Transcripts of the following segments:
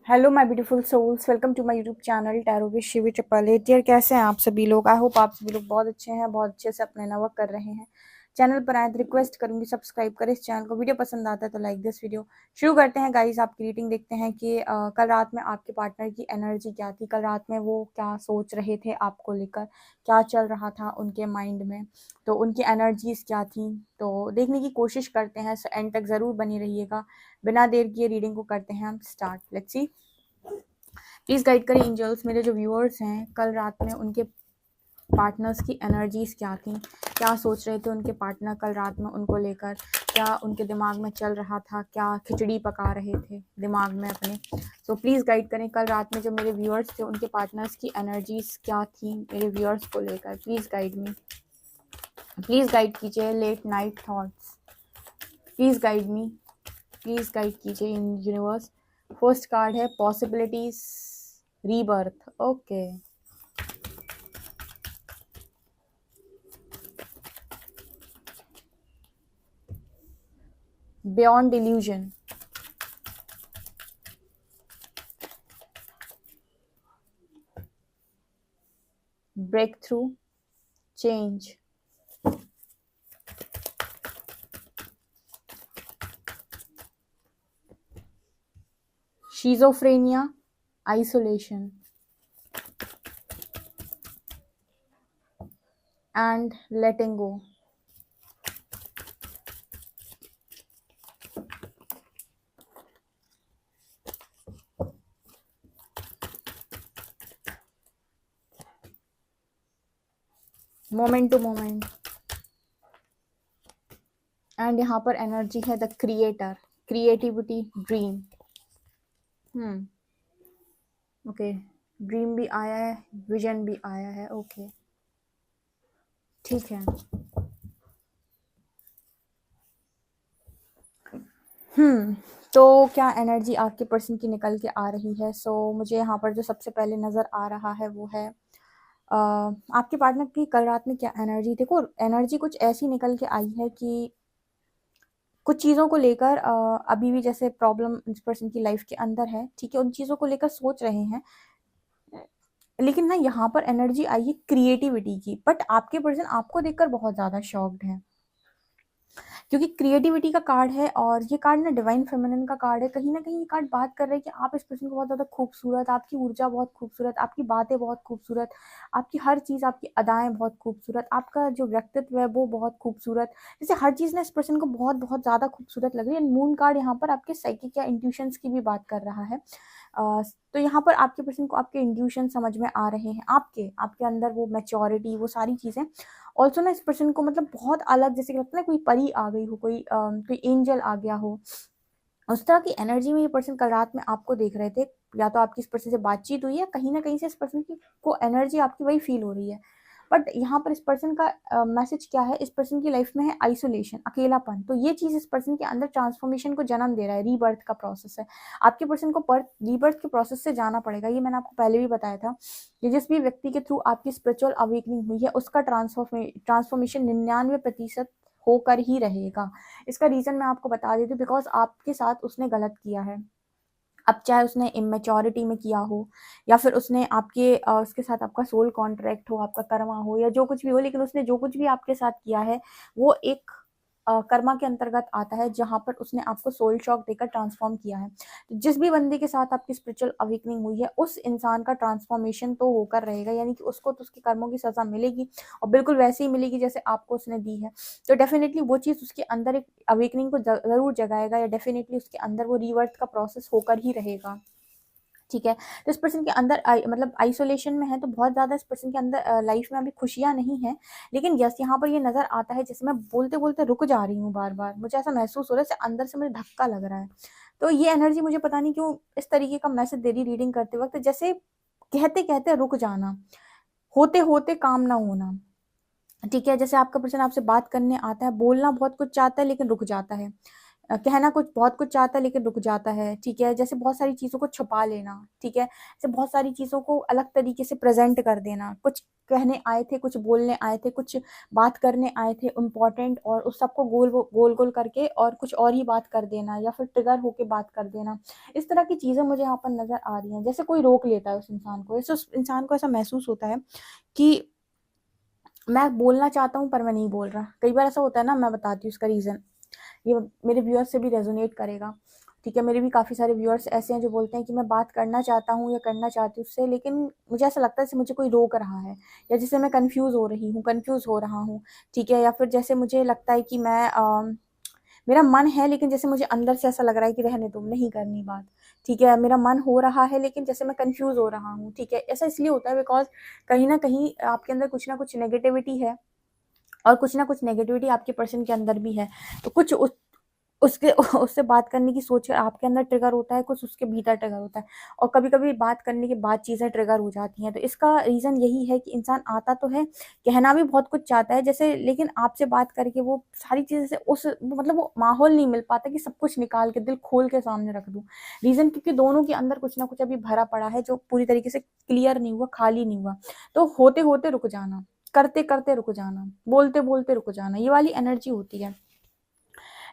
Hello my beautiful souls, welcome to my YouTube channel tarot with Shivi triple eight. यार कैसे हैं आप सभी लोग? आई होप आप सभी लोग बहुत अच्छे हैं, बहुत अच्छे से अपने वर्क कर रहे हैं। चैनल पर आए तो रिक्वेस्ट करूंगी सब्सक्राइब करें इस चैनल को। वीडियो पसंद आता है तो लाइक दिस वीडियो। शुरू करते हैं गाइस। आपकी रीडिंग देखते हैं कि कल रात में आपके पार्टनर की एनर्जी क्या थी, कल रात में वो क्या सोच रहे थे आपको लेकर, क्या चल रहा था उनके माइंड में, तो उनकी एनर्जीज क्या थी, तो देखने की कोशिश करते हैं। सो एंड तक ज़रूर बनी रहिएगा। बिना देर किए रीडिंग को करते हैं हम start. Let's see. Please guide करें एंजल्स, मेरे जो व्यूअर्स हैं, कल रात में उनके पार्टनर्स की एनर्जीज क्या थी, क्या सोच रहे थे उनके पार्टनर कल रात में उनको लेकर, क्या उनके दिमाग में चल रहा था, क्या खिचड़ी पका रहे थे दिमाग में अपने। सो प्लीज़ गाइड करें कल रात में जो मेरे व्यूअर्स थे उनके पार्टनर्स की एनर्जीज क्या थी मेरे व्यूअर्स को लेकर। Please guide me, please guide कीजिए। Late night thoughts, please guide me, please guide कीजिए इन यूनिवर्स। फर्स्ट कार्ड है possibilities rebirth. Okay, beyond illusion, breakthrough, change, schizophrenia, isolation, and letting go. Moment to moment. And यहाँ पर energy है the creator, creativity, dream. Okay, dream भी आया है, vision भी आया है। ओके, ठीक है। तो क्या एनर्जी आपके पर्सन की निकल के आ रही है? सो मुझे यहाँ पर जो सबसे पहले नज़र आ रहा है वो है आपके पार्टनर की कल रात में क्या एनर्जी। देखो, एनर्जी कुछ ऐसी निकल के आई है कि कुछ चीज़ों को लेकर अभी भी जैसे प्रॉब्लम इस पर्सन की लाइफ के अंदर है, ठीक है, उन चीज़ों को लेकर सोच रहे हैं। लेकिन ना यहाँ पर एनर्जी आई है क्रिएटिविटी की, बट आपके पर्सन आपको देखकर बहुत ज़्यादा शॉक्ड है, क्योंकि क्रिएटिविटी का कार्ड है और ये कार्ड ना डिवाइन फेमिनिन का कार्ड है। कहीं ना कहीं ये कार्ड बात कर रहे हैं कि आप इस पर्सन को बहुत ज़्यादा खूबसूरत, आपकी ऊर्जा बहुत खूबसूरत, आपकी बातें बहुत खूबसूरत, आपकी हर चीज़, आपकी अदाएं बहुत खूबसूरत, आपका जो व्यक्तित्व है वो बहुत खूबसूरत। जैसे हर चीज़ ना इस पर्सन को बहुत बहुत ज़्यादा खूबसूरत लग रही है। मून कार्ड यहाँ पर आपके साइकिक या इंट्यूशंस की भी बात कर रहा है। तो यहाँ पर आपके पर्सन को आपके इंट्यूशन समझ में आ रहे हैं, आपके आपके अंदर वो मैच्योरिटी, वो सारी चीज़ें। ऑल्सो ना इस पर्सन को मतलब बहुत अलग, जैसे कि लगता है ना कोई परी आ गई हो, कोई एंजल आ गया हो, उस तरह की एनर्जी में ये पर्सन कल रात में आपको देख रहे थे। या तो आपकी इस पर्सन से बातचीत हुई है, कहीं ना कहीं से इस पर्सन की को एनर्जी आपकी वही फील हो रही है। बट यहाँ पर इस पर्सन का मैसेज क्या है? इस पर्सन की लाइफ में है आइसोलेशन, अकेलापन। तो ये चीज़ इस पर्सन के अंदर ट्रांसफॉर्मेशन को जन्म दे रहा है, रीबर्थ का प्रोसेस है। आपके पर्सन को बर्थ रीबर्थ के प्रोसेस से जाना पड़ेगा। ये मैंने आपको पहले भी बताया था कि जिस भी व्यक्ति के थ्रू आपकी स्पिरिचुअल अवेकनिंग हुई है उसका ट्रांसफॉर्मेशन 99% होकर ही रहेगा। इसका रीज़न मैं आपको बता देती हूँ, बिकॉज आपके साथ उसने गलत किया है। अब चाहे उसने इमेच्योरिटी में किया हो, या फिर उसने उसके साथ आपका सोल कॉन्ट्रैक्ट हो, आपका कर्मा हो, या जो कुछ भी हो, लेकिन उसने जो कुछ भी आपके साथ किया है वो एक कर्मा के अंतर्गत आता है, जहाँ पर उसने आपको सोल शॉक देकर ट्रांसफॉर्म किया है। तो जिस भी बंदे के साथ आपकी स्पिरिचुअल अवेकनिंग हुई है उस इंसान का ट्रांसफॉर्मेशन तो होकर रहेगा, यानी कि उसको तो उसके कर्मों की सज़ा मिलेगी, और बिल्कुल वैसे ही मिलेगी जैसे आपको उसने दी है। तो डेफिनेटली वो चीज़ उसके अंदर एक अवेकनिंग को ज़रूर जगाएगा, या डेफिनेटली उसके अंदर वो रिवर्ट का प्रोसेस होकर ही रहेगा। ठीक है, तो इस पर्सन के अंदर मतलब आइसोलेशन में है, तो बहुत ज़्यादा इस पर्सन के अंदर लाइफ में अभी खुशियाँ नहीं हैं। लेकिन यस, यहाँ पर ये नज़र आता है, जैसे मैं बोलते बोलते रुक जा रही हूँ बार बार, मुझे ऐसा महसूस हो रहा है, जैसे अंदर से मुझे धक्का लग रहा है। तो ये एनर्जी मुझे पता नहीं क्यों इस तरीके का मैसेज दे रही रीडिंग करते वक्त, जैसे कहते कहते रुक जाना, होते होते काम ना होना। ठीक है, जैसे आपका पर्सन आपसे बात करने आता है, बोलना बहुत कुछ चाहता है लेकिन रुक जाता है। कहना कुछ बहुत कुछ चाहता है लेकिन रुक जाता है, ठीक है? जैसे बहुत सारी चीज़ों को छुपा लेना, ठीक है? जैसे बहुत सारी चीज़ों को अलग तरीके से प्रेज़ेंट कर देना, कुछ कहने आए थे, कुछ बोलने आए थे, कुछ बात करने आए थे इम्पोर्टेंट, और उस सबको गोल-गोल करके और कुछ और ही बात कर देना, या फिर ट्रिगर होके बात कर देना। इस तरह की चीज़ें मुझे यहाँ पर नज़र आ रही हैं। जैसे कोई रोक लेता है उस इंसान को, जैसे उस इंसान को ऐसा महसूस होता है कि मैं बोलना चाहता हूँ पर मैं नहीं बोल रहा। कई बार ऐसा होता है ना, मैं बताती हूँ इसका रीज़न। ये मेरे व्यूअर्स से भी रेजोनेट करेगा, ठीक है? मेरे भी काफ़ी सारे व्यूअर्स ऐसे हैं जो बोलते हैं कि मैं बात करना चाहता हूँ या करना चाहती हूँ उससे, लेकिन मुझे ऐसा लगता है जैसे मुझे कोई रोक रहा है, या जैसे मैं कन्फ्यूज़ हो रही हूँ, कन्फ्यूज़ हो रहा हूँ, ठीक है? या फिर जैसे मुझे लगता है कि मेरा मन है लेकिन जैसे मुझे अंदर से ऐसा लग रहा है कि रहने दो, नहीं करनी बात, ठीक है? मेरा मन हो रहा है लेकिन जैसे मैं कन्फ्यूज़ हो रहा हूँ, ठीक है? ऐसा इसलिए होता है बिकॉज़ कहीं न कहीं आपके अंदर कुछ न कुछ नेगेटिविटी है, और कुछ ना कुछ नेगेटिविटी आपके पर्सन के अंदर भी है। तो कुछ उसके उससे बात करने की सोच आपके अंदर ट्रिगर होता है, कुछ उसके भीतर ट्रिगर होता है, और कभी-कभी बात करने के बाद चीज़ें ट्रिगर हो जाती हैं। तो इसका रीज़न यही है कि इंसान आता तो है, कहना भी बहुत कुछ चाहता है जैसे, लेकिन आपसे बात करके वो सारी चीज़ें से मतलब वो माहौल नहीं मिल पाता कि सब कुछ निकाल के, दिल खोल के सामने रख दूँ। रीज़न क्योंकि दोनों के अंदर कुछ ना कुछ अभी भरा पड़ा है जो पूरी तरीके से क्लियर नहीं हुआ, खाली नहीं हुआ। तो होते-होते रुक जाना, करते-करते रुक जाना, बोलते-बोलते रुक जाना, ये वाली एनर्जी होती है।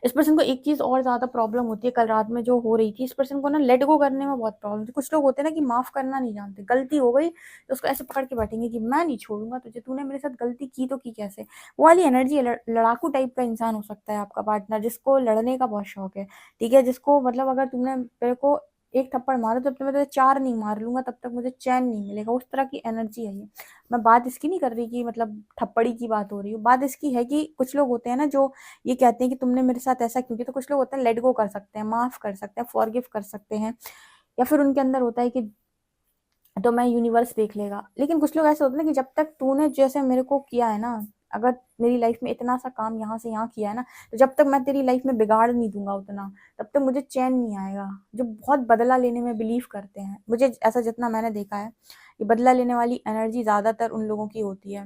इस पर्सन को एक चीज़ और ज़्यादा प्रॉब्लम होती है, कल रात में जो हो रही थी, इस पर्सन को ना लेट गो करने में बहुत प्रॉब्लम थी। कुछ लोग होते हैं ना कि माफ़ करना नहीं जानते, गलती हो गई तो उसको ऐसे पकड़ के बैठेंगे कि मैं नहीं छोड़ूँगा तुझे, तूने मेरे साथ गलती की तो की कैसे? वो वाली एनर्जी है, लड़ाकू टाइप का इंसान हो सकता है आपका पार्टनर, जिसको लड़ने का बहुत शौक है, ठीक है? जिसको मतलब अगर तुमने मेरे को 1 थप्पड़ मारा तो तब तक मैं तुझे 4 नहीं मार लूँगा, तब तक मुझे चैन नहीं मिलेगा, उस तरह की एनर्जी है ये। मैं बात इसकी नहीं कर रही कि मतलब थप्पड़ी की बात हो रही है, बात इसकी है कि कुछ लोग होते हैं ना जो ये कहते हैं कि तुमने मेरे साथ ऐसा क्यों किया, तो कुछ लोग होते हैं लेट गो कर सकते हैं, माफ़ कर सकते हैं, फॉरगिव कर सकते हैं, या फिर उनके अंदर होता है कि तो मैं यूनिवर्स देख लेगा। लेकिन कुछ लोग ऐसे होते हैं ना कि जब तक तूने जैसे मेरे को किया है ना, अगर मेरी लाइफ में इतना सा काम यहाँ से यहाँ किया है ना, तो जब तक मैं तेरी लाइफ में बिगाड़ नहीं दूँगा उतना, तब तक मुझे चैन नहीं आएगा। जो बहुत बदला लेने में बिलीव करते हैं, मुझे ऐसा जितना मैंने देखा है, ये बदला लेने वाली एनर्जी ज़्यादातर उन लोगों की होती है।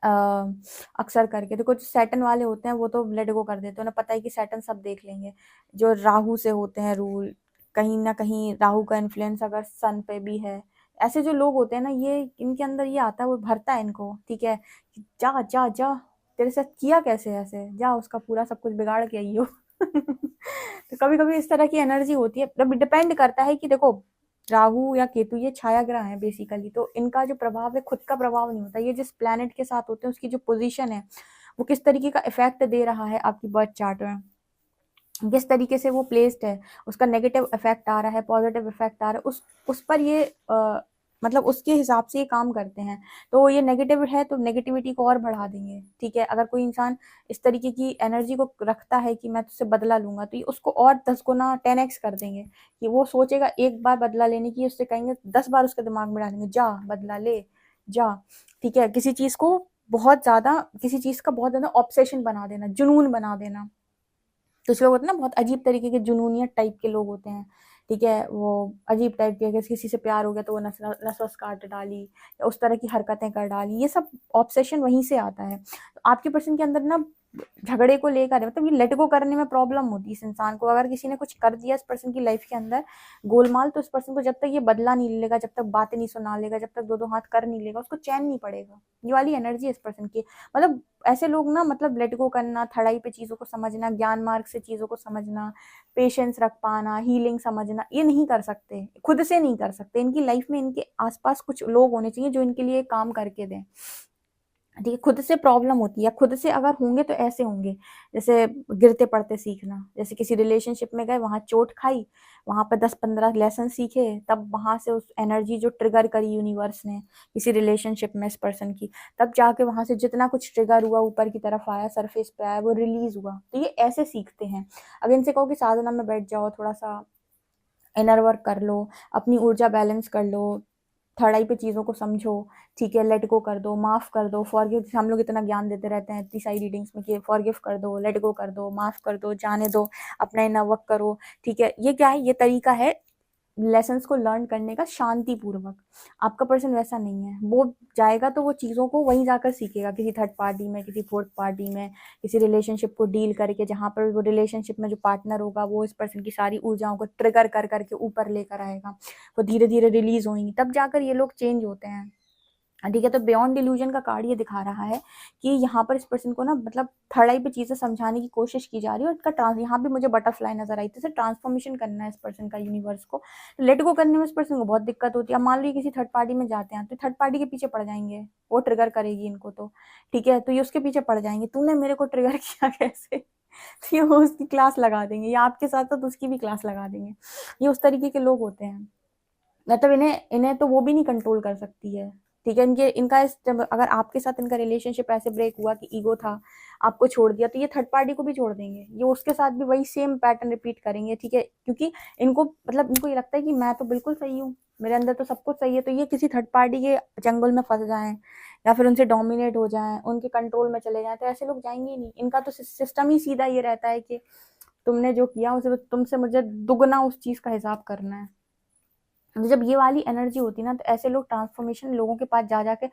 अ, अक्सर करके तो कुछ सैटर्न वाले होते हैं वो तो लेट गो कर देते हैं, उन्हें पता है कि सैटर्न सब देख लेंगे। जो राहु से होते हैं रूल, कहीं न कहीं राहु का इन्फ्लुएंस अगर सन पे भी है, ऐसे जो लोग होते हैं ना, ये इनके अंदर ये आता है, वो भरता है इनको, ठीक है? कि जा, जा, जा, तेरे साथ किया कैसे ऐसे? जा उसका पूरा सब कुछ बिगाड़ के आई हो। तो कभी-कभी इस तरह की एनर्जी होती है। अब डिपेंड करता है कि देखो, राहु या केतु ये छाया ग्रह हैं बेसिकली, तो इनका जो प्रभाव है खुद का प्रभाव नहीं होता, ये जिस प्लैनेट के साथ होते हैं उसकी जो पोजीशन है, वो किस तरीके का इफेक्ट दे रहा है आपकी बर्थ चार्ट में, किस तरीके से वो प्लेस्ड है, उसका नेगेटिव इफेक्ट आ रहा है, पॉजिटिव इफेक्ट आ रहा है, उस पर ये मतलब उसके हिसाब से ये काम करते हैं। तो ये नेगेटिव है तो नेगेटिविटी को और बढ़ा देंगे, ठीक है? अगर कोई इंसान इस तरीके की एनर्जी को रखता है कि मैं तुझसे बदला लूँगा, तो ये उसको और 10 गुना 10x कर देंगे, कि वो सोचेगा एक बार बदला लेने की, उससे कहेंगे 10 बार उसके दिमाग में डालेंगे, जा बदला ले, जा, ठीक है? किसी चीज़ का बहुत ज़्यादा ऑब्सेशन बना देना, जुनून बना देना। कुछ लोग होते हैं ना बहुत अजीब तरीके के जुनूनियत टाइप के लोग होते हैं, ठीक है? वो अजीब टाइप के, अगर किसी से प्यार हो गया तो वो नस-वस काट डाली, या उस तरह की हरकतें कर डाली, ये सब ऑब्सेशन वहीं से आता है। तो आपके पर्सन के अंदर ना झगड़े को लेकर मतलब ये लेट गो करने में प्रॉब्लम होती है इस इंसान को। अगर किसी ने कुछ कर दिया इस पर्सन की लाइफ के अंदर गोलमाल, तो इस पर्सन को जब तक ये बदला नहीं लेगा, जब तक बातें नहीं सुना लेगा, जब तक 2-2 हाथ कर नहीं लेगा, उसको चैन नहीं पड़ेगा। ये वाली एनर्जी है इस पर्सन की। मतलब ऐसे लोग ना, मतलब लेट गो करना, थड़ाई पे चीज़ों को समझना, ज्ञान मार्ग से चीज़ों को समझना, पेशेंस रख पाना, हीलिंग समझना, ये नहीं कर सकते, खुद से नहीं कर सकते। इनकी लाइफ में इनके आस-पास कुछ लोग होने चाहिए जो इनके लिए काम करके दें। ठीक है, खुद से प्रॉब्लम होती है, खुद से अगर होंगे तो ऐसे होंगे, जैसे गिरते पड़ते सीखना, जैसे किसी रिलेशनशिप में गए, वहाँ चोट खाई, वहाँ पे 10-15 लेसन सीखे, तब वहाँ से उस एनर्जी जो ट्रिगर करी यूनिवर्स ने किसी रिलेशनशिप में इस पर्सन की, तब जाके वहाँ से जितना कुछ ट्रिगर हुआ ऊपर की तरफ आया, सरफेस पे आया, वो रिलीज हुआ। तो ये ऐसे सीखते हैं। अगर इनसे कहो कि साधना में बैठ जाओ, थोड़ा सा इनर वर्क कर लो, अपनी ऊर्जा बैलेंस कर लो, थर्ड आई पे चीज़ों को समझो, ठीक है? लेट गो कर दो, माफ़ कर दो, फॉरगिव, हम लोग इतना ज्ञान देते रहते हैं इतनी सारी रीडिंग्स में कि फॉरगिव कर दो, लेट गो कर दो, माफ़ कर दो, जाने दो, अपना इनर वर्क करो, ठीक है? ये क्या है? ये तरीका है लेसन्स को लर्न करने का शांतिपूर्वक। आपका पर्सन वैसा नहीं है, वो जाएगा तो वो चीज़ों को वहीं जाकर सीखेगा, किसी थर्ड पार्टी में, किसी फोर्थ पार्टी में, किसी रिलेशनशिप को डील करके, जहाँ पर वो रिलेशनशिप में जो पार्टनर होगा वो इस पर्सन की सारी ऊर्जाओं को ट्रिगर कर करके ऊपर लेकर आएगा, वो धीरे धीरे रिलीज होंगी, तब जाकर ये लोग चेंज होते हैं। ठीक है, तो बियॉन्ड डिल्यूजन का कार्ड ये दिखा रहा है कि यहाँ पर इस पर्सन को ना मतलब थर्ड आई पे चीज़ें समझाने की कोशिश की जा रही है, और इसका यहाँ भी मुझे बटरफ्लाई नजर आई थी, इसे ट्रांसफॉर्मेशन करना है इस पर्सन का यूनिवर्स को। तो लेट गो करने में इस पर्सन को बहुत दिक्कत होती है। अब मान लीजिए किसी थर्ड पार्टी में जाते हैं तो थर्ड पार्टी के पीछे पड़ जाएंगे, वो ट्रिगर करेगी इनको, तो ठीक है, तो ये उसके पीछे पड़ जाएंगे, तूने मेरे को ट्रिगर किया कैसे, तो ये वो उसकी क्लास लगा देंगे, या आपके साथ साथ उसकी भी क्लास लगा देंगे। ये उस तरीके के लोग होते हैं, मतलब इन्हें इन्हें तो वो भी नहीं कंट्रोल कर सकती है। ठीक है, इनका जब अगर आपके साथ इनका रिलेशनशिप ऐसे ब्रेक हुआ कि ईगो था, आपको छोड़ दिया, तो ये थर्ड पार्टी को भी छोड़ देंगे, ये उसके साथ भी वही सेम पैटर्न रिपीट करेंगे। ठीक है, क्योंकि इनको मतलब इनको ये लगता है कि मैं तो बिल्कुल सही हूँ, मेरे अंदर तो सब कुछ सही है, तो ये किसी थर्ड पार्टी के चंगुल में फंस जाएं या फिर उनसे डोमिनेट हो जाएं, उनके कंट्रोल में चले जाएं, तो ऐसे लोग जाएंगे ही नहीं। इनका तो सिस्टम ही सीधा ये रहता है कि तुमने जो किया उसे तुमसे मुझे दुगना उस चीज का हिसाब करना है। जब ये वाली एनर्जी होती है ना, तो ऐसे लोग ट्रांसफॉर्मेशन लोगों के पास जा जाके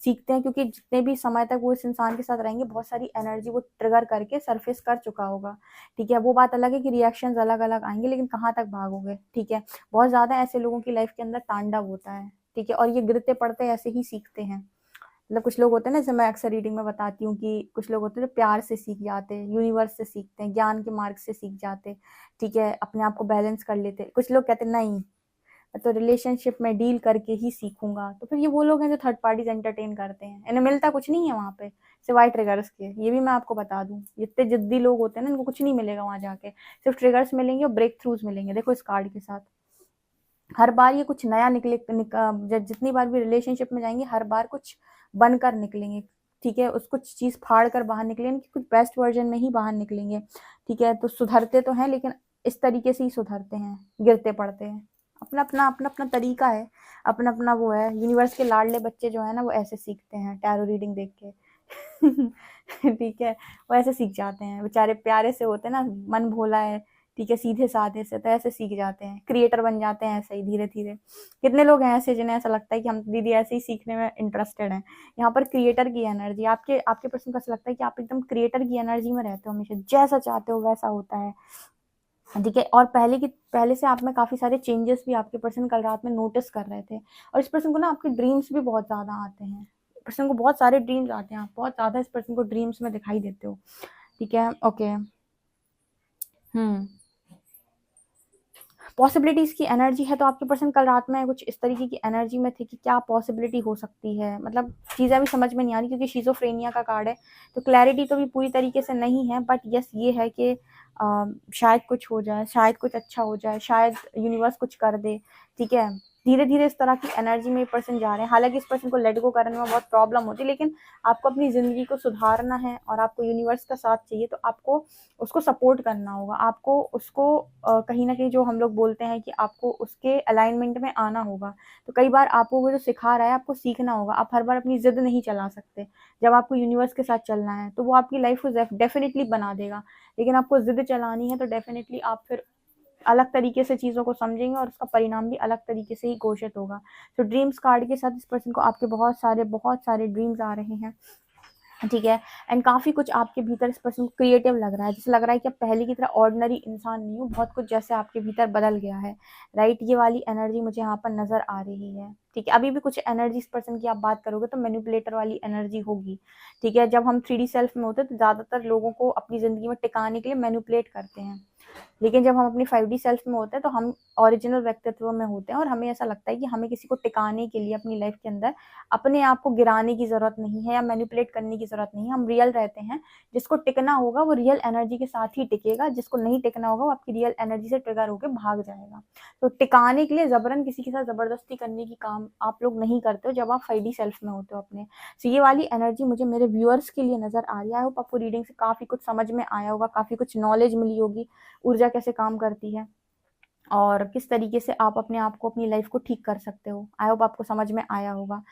सीखते हैं, क्योंकि जितने भी समय तक वो इस इंसान के साथ रहेंगे बहुत सारी एनर्जी वो ट्रिगर करके सरफेस कर चुका होगा। ठीक है, वो बात अलग है कि रिएक्शंस अलग अलग आएंगे, लेकिन कहाँ तक भागोगे। ठीक है, बहुत ज्यादा ऐसे लोगों की लाइफ के अंदर तांडव होता है। ठीक है, और ये गिरते पड़ते ऐसे ही सीखते हैं। मतलब कुछ लोग होते हैं ना, जैसे मैं अक्सर रीडिंग में बताती हूँ कि कुछ लोग होते हैं जो प्यार से सीख जाते हैं, यूनिवर्स से सीखते हैं, ज्ञान के मार्ग से सीख जाते हैं। ठीक है, अपने आप को बैलेंस कर लेते हैं। कुछ लोग कहते हैं नहीं, तो रिलेशनशिप में डील करके ही सीखूंगा, तो फिर ये वो लोग हैं जो थर्ड पार्टीज एंटरटेन करते हैं, इन्हें मिलता कुछ नहीं है वहां पे सिवाय ट्रिगर्स के। ये भी मैं आपको बता दूं, जितने जिद्दी लोग होते हैं ना, इनको कुछ नहीं मिलेगा वहां जाके, सिर्फ ट्रिगर्स मिलेंगे और ब्रेक थ्रूज मिलेंगे। देखो इस कार्ड के साथ हर बार ये कुछ नया जितनी बार भी रिलेशनशिप में जाएंगे हर बार कुछ बनकर निकलेंगे। ठीक है, उस कुछ चीज फाड़ कर बाहर निकलेंगे, कुछ बेस्ट वर्जन में ही बाहर निकलेंगे। ठीक है, तो सुधरते तो हैं, लेकिन इस तरीके से ही सुधरते हैं, गिरते पड़ते हैं। अपना अपना तरीका है, अपना अपना वो है। यूनिवर्स के लाडले बच्चे जो है ना, वो ऐसे सीखते हैं टैरो रीडिंग देख के। ठीक है, वो ऐसे सीख जाते हैं, बेचारे प्यारे से होते हैं ना, मन भोला है। ठीक है, सीधे साधे से, तो ऐसे सीख जाते हैं, क्रिएटर बन जाते हैं ऐसे ही धीरे धीरे। कितने लोग हैं ऐसे जिन्हें ऐसा लगता है कि हम दीदी ऐसे ही सीखने में इंटरेस्टेड हैं। यहाँ पर क्रिएटर की एनर्जी, आपके आपके पर्सन को ऐसा लगता है कि आप एकदम क्रिएटर की एनर्जी में रहते हो, हमेशा जैसा चाहते हो वैसा होता है। ठीक है, और पहले से आप में काफी सारे चेंजेस भी आपके पर्सन कल रात में नोटिस कर रहे थे। और इस पर्सन को ना आपके ड्रीम्स भी बहुत ज्यादा आते हैं, पर्सन को बहुत सारे ड्रीम्स आते हैं, आप बहुत ज्यादा इस पर्सन को ड्रीम्स में दिखाई देते हो। ठीक है, ओके। हम्म, पॉसिबिलिटीज की एनर्जी है, तो आपके पर्सन कल रात में कुछ इस तरीके की एनर्जी में थे कि क्या पॉसिबिलिटी हो सकती है, मतलब चीज़ें अभी समझ में नहीं आ रही, क्योंकि शिजोफ्रेनिया का कार्ड है, तो क्लैरिटी तो भी पूरी तरीके से नहीं है। बट यस ये है कि शायद कुछ हो जाए, शायद कुछ अच्छा हो जाए, शायद यूनिवर्स कुछ कर दे। ठीक है, धीरे धीरे इस तरह की एनर्जी में पर्सन जा रहे हैं। हालांकि इस पर्सन को लेट गो करने में बहुत प्रॉब्लम होती है, लेकिन आपको अपनी जिंदगी को सुधारना है और आपको यूनिवर्स का साथ चाहिए, तो आपको उसको सपोर्ट करना होगा। आपको उसको कहीं ना कहीं, जो हम लोग बोलते हैं कि आपको उसके अलाइनमेंट में आना होगा। तो कई बार आपको वो जो सिखा रहा है आपको सीखना होगा। आप हर बार अपनी जिद नहीं चला सकते। जब आपको यूनिवर्स के साथ चलना है तो वो आपकी लाइफ को डेफिनेटली बना देगा, लेकिन आपको जिद चलानी है तो डेफिनेटली आप फिर अलग तरीके से चीज़ों को समझेंगे और उसका परिणाम भी अलग तरीके से ही घोषित होगा। तो ड्रीम्स कार्ड के साथ इस पर्सन को आपके बहुत सारे ड्रीम्स आ रहे हैं। ठीक है, एंड काफी कुछ आपके भीतर इस पर्सन को क्रिएटिव लग रहा है, जैसे लग रहा है कि आप पहले की तरह ऑर्डिनरी इंसान नहीं हो, बहुत कुछ जैसे आपके भीतर बदल गया है। राइट, ये वाली एनर्जी मुझे यहाँ पर नजर आ रही है। ठीक है, अभी भी कुछ एनर्जी इस पर्सन की आप बात करोगे तो मैनिपुलेटर वाली एनर्जी होगी। ठीक है, जब हम 3D सेल्फ में होते हैं तो ज्यादातर लोगों को अपनी जिंदगी में टिकाने के लिए मैनिपुलेट करते हैं, लेकिन जब हम अपनी 5D सेल्फ में होते हैं तो हम ओरिजिनल व्यक्तित्व में होते हैं, और हमें ऐसा लगता है कि हमें किसी को टिकाने के लिए अपनी लाइफ के अंदर अपने आप को गिराने की जरूरत नहीं है या मैनिपुलेट करने की जरूरत नहीं है। हम रियल रहते हैं। जिसको टिकना होगा वो रियल एनर्जी के साथ ही टिकेगा, जिसको नहीं टिकना होगा वो आपकी रियल एनर्जी से ट्रिगर होकर भाग जाएगा। तो टिकाने के लिए जबरन किसी के साथ जबरदस्ती करने की काम आप लोग नहीं करते हो जब आप 5D सेल्फ में होते हो अपने। तो ये वाली एनर्जी मुझे मेरे व्यूअर्स के लिए नजर आ रही है। आई होप आपको रीडिंग से काफी कुछ समझ में आया होगा, काफी कुछ नॉलेज मिली होगी, ऊर्जा कैसे काम करती है और किस तरीके से आप अपने आप को, अपनी लाइफ को ठीक कर सकते हो। आई होप आपको समझ में आया होगा।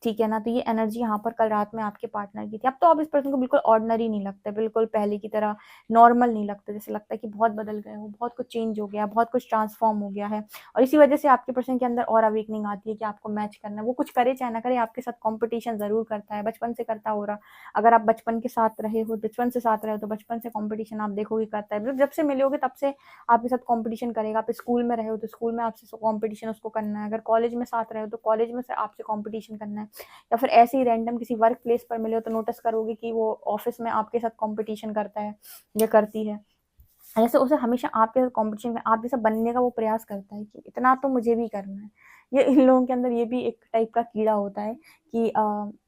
ठीक है ना? तो ये एनर्जी यहाँ पर कल रात में आपके पार्टनर की थी। अब तो आप इस पर्सन को बिल्कुल ऑर्डिनरी नहीं लगते, बिल्कुल पहले की तरह नॉर्मल नहीं लगते, जैसे लगता है कि बहुत बदल गए हो, बहुत कुछ चेंज हो गया, बहुत कुछ ट्रांसफ़ॉर्म हो गया है। और इसी वजह से आपके पर्सन के अंदर और अवेकनिंग आती है कि आपको मैच करना है। वो कुछ करे चाहे ना करे, आपके साथ कॉम्पिटिशन ज़रूर करता है, बचपन से करता हो रहा। अगर आप बचपन के साथ रहे हो, बचपन से साथ रहे हो, तो बचपन से कॉम्पिटिशन आप देखोगे करता है। मतलब जब से मिले होगे तब से आपके साथ कॉम्पिटिशन करेगा। आप स्कूल में रहे हो, तो स्कूल में आपसे कॉम्पिटिशन उसको करना है। अगर कॉलेज में साथ रहे हो, तो कॉलेज में से आपसे कॉम्पिटिशन करना है। या फिर ऐसे ही रैंडम किसी वर्क प्लेस पर मिले हो, तो नोटिस करोगे कि वो ऑफिस में आपके साथ कंपटीशन करता है या करती है। ऐसे उसे हमेशा आपके साथ कंपटीशन में आप जैसा बनने का वो प्रयास करता है कि इतना तो मुझे भी करना है। ये इन लोगों के अंदर ये भी एक टाइप का कीड़ा होता है कि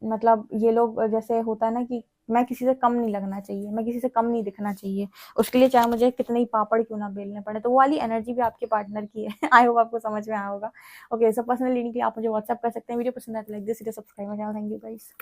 मतलब ये लोग जैसे होता है ना कि मैं किसी से कम नहीं लगना चाहिए, मैं किसी से कम नहीं दिखना चाहिए, उसके लिए चाहे मुझे कितने ही पापड़ क्यों ना बेलने पड़े। तो वो वाली एनर्जी भी आपके पार्टनर की है। आई होप आपको समझ में आया होगा। ओके, सो पर्सनल रीडिंग के लिए आप मुझे व्हाट्सएप कर सकते हैं। वीडियो पसंद आए तो like this, subscribe my channel. Thank you guys.